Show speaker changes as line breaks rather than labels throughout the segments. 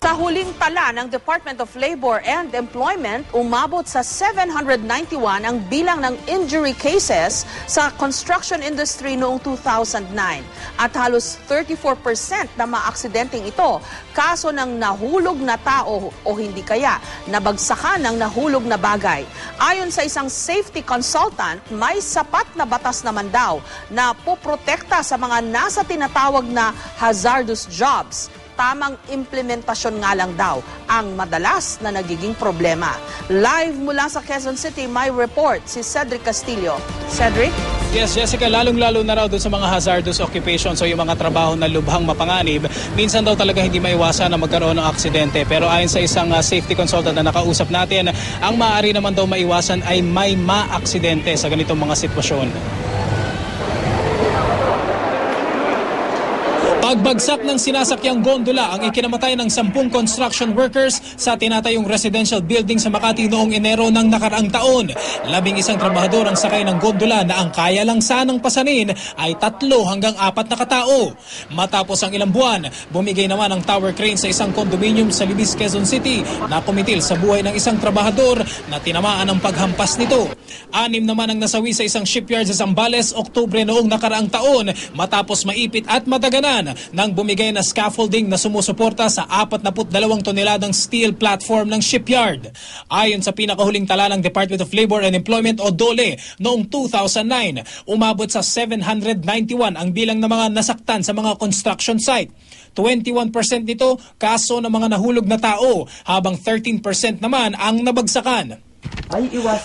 Sa huling tala ng Department of Labor and Employment, umabot sa 791 ang bilang ng injury cases sa construction industry noong 2009. At halos 34% na mga aksidenteng ito, kaso ng nahulog na tao o hindi kaya nabagsakan ng nahulog na bagay. Ayon sa isang safety consultant, may sapat na batas naman daw na poprotekta sa mga nasa tinatawag na hazardous jobs. Tamang implementasyon nga lang daw ang madalas na nagiging problema. Live mula sa Quezon City, may report si Cedric Castillo. Cedric?
Yes, Jessica, lalong-lalo na raw doon sa mga hazardous occupations o yung mga trabaho na lubhang mapanganib, minsan daw talaga hindi maiwasan na magkaroon ng aksidente. Pero ayon sa isang safety consultant na nakausap natin, ang maaari naman daw maiwasan ay may maaksidente sa ganitong mga sitwasyon. Pagbagsak ng sinasakyang gondola ang ikinamatay ng 10 construction workers sa tinatayong residential building sa Makati noong Enero ng nakaraang taon. 11 trabahador ang sakay ng gondola na ang kaya lang sanang pasanin ay 3 hanggang 4 na katao. Matapos ang ilang buwan, bumigay naman ang tower crane sa isang condominium sa Libis, Quezon City na kumitil sa buhay ng isang trabahador na tinamaan ng paghampas nito. 6 naman ang nasawi sa isang shipyard sa Zambales, Oktubre noong nakaraang taon matapos maipit at madaganan nang bumigay na scaffolding na sumusuporta sa 42 toneladang steel platform ng shipyard. Ayon sa pinakahuling tala ng Department of Labor and Employment o DOLE noong 2009, umabot sa 791 ang bilang ng mga nasaktan sa mga construction site. 21% nito kaso ng mga nahulog na tao, habang 13% naman ang nabagsakan.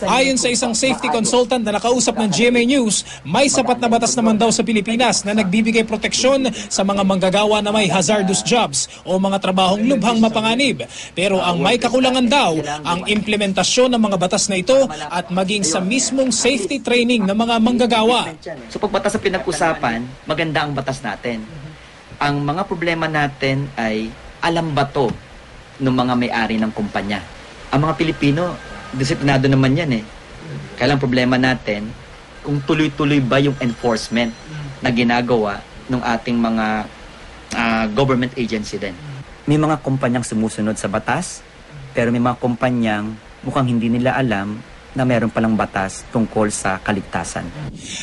Ayon sa isang safety consultant na nakausap ng GMA News, may sapat na batas naman daw sa Pilipinas na nagbibigay proteksyon sa mga manggagawa na may hazardous jobs o mga trabahong lubhang mapanganib. Pero ang may kakulangan daw ang implementasyon ng mga batas na ito at maging sa mismong safety training ng mga manggagawa.
So pag batas sa pinag-usapan, maganda ang batas natin. Ang mga problema natin ay alam ba to ng mga may-ari ng kumpanya. Ang mga Pilipino, disiplinado naman yan eh. Kaya lang problema natin, kung tuloy-tuloy ba yung enforcement na ginagawa ng ating mga government agency din. May mga kumpanyang sumusunod sa batas, pero may mga kumpanyang mukhang hindi nila alam na meron palang batas tungkol sa kaligtasan.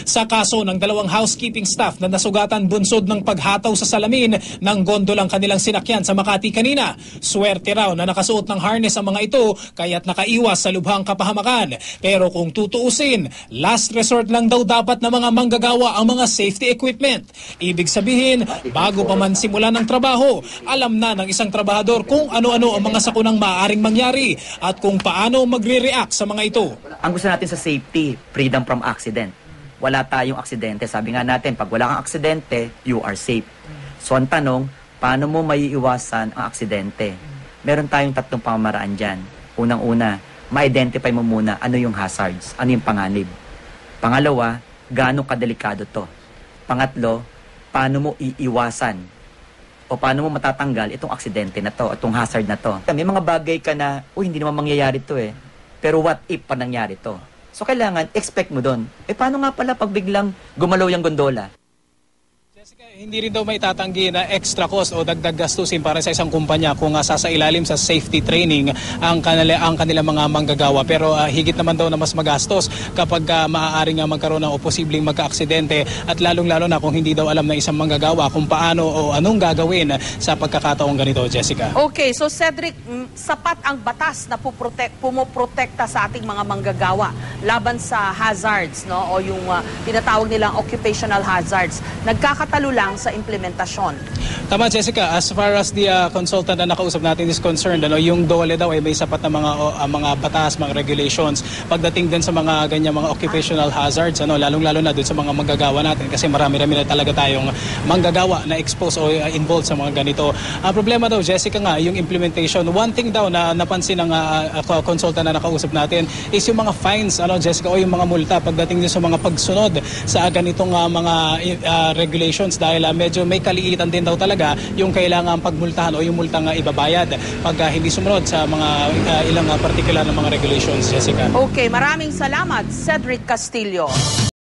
Sa kaso ng 2 housekeeping staff na nasugatan bunsod ng paghataw sa salamin ng gondolang kanilang sinakyan sa Makati kanina, swerte raw na nakasuot ng harness ang mga ito kaya't nakaiwas sa lubhang kapahamakan. Pero kung tutuusin, last resort lang daw dapat na mga manggagawa ang mga safety equipment. Ibig sabihin, bago pa man simulan ng trabaho, alam na ng isang trabahador kung ano-ano ang mga sakunang maaaring mangyari at kung paano magre-react sa mga ito.
Ang gusto natin sa safety, freedom from accident. Wala tayong aksidente. Sabi nga natin, pag wala kang aksidente, you are safe. So ang tanong, paano mo maiiwasan ang aksidente? Meron tayong 3 pamamaraan dyan. Unang-una, ma-identify mo muna ano yung hazards, ano yung panganib. Pangalawa, gaano kadelikado to. Pangatlo, paano mo iiwasan o paano mo matatanggal itong aksidente na to, itong hazard na to. May mga bagay ka na, hindi naman mangyayari to eh. Pero what if pa nangyari to? So kailangan, expect mo doon. Paano nga pala pag biglang gumalaw yung gondola?
Jessica, hindi rin daw may tatanggi na extra cost o dagdag gastusin para sa isang kumpanya kung sasailalim sa safety training ang kanilang mga manggagawa. Pero higit naman daw na mas magastos kapag maaari nga magkaroon ng o posibleng magka-aksidente at lalong-lalo na kung hindi daw alam ng isang manggagawa kung paano o anong gagawin sa pagkakataong ganito, Jessica.
Okay, so Cedric, sapat ang batas na pumoprotekta sa ating mga manggagawa laban sa hazards, no? O yung tinatawag nilang occupational hazards. Nagkakatalo lang sa implementasyon.
Tama, Jessica, as far as the consultant na nakausap natin is concerned, yung DOLE daw ay may sapat na mga batas, mga regulations pagdating din sa mga ganyan mga occupational hazards, lalong-lalo na dun sa mga manggagawa natin kasi marami-rami na talaga tayong manggagawa na expose o involved sa mga ganito. Ang problema daw, Jessica, nga yung implementation. One thing daw na napansin ng consultant na nakausap natin is yung mga fines, Jessica, o yung mga multa pagdating din sa mga pagsunod sa ganitong mga regulations dahil medyo may kaliitan din daw talaga yung kailangan pagmultahan o yung multang ibabayad pag hindi sumunod sa mga ilang particular na mga regulations, Jessica.
Okay, maraming salamat, Cedric Castillo.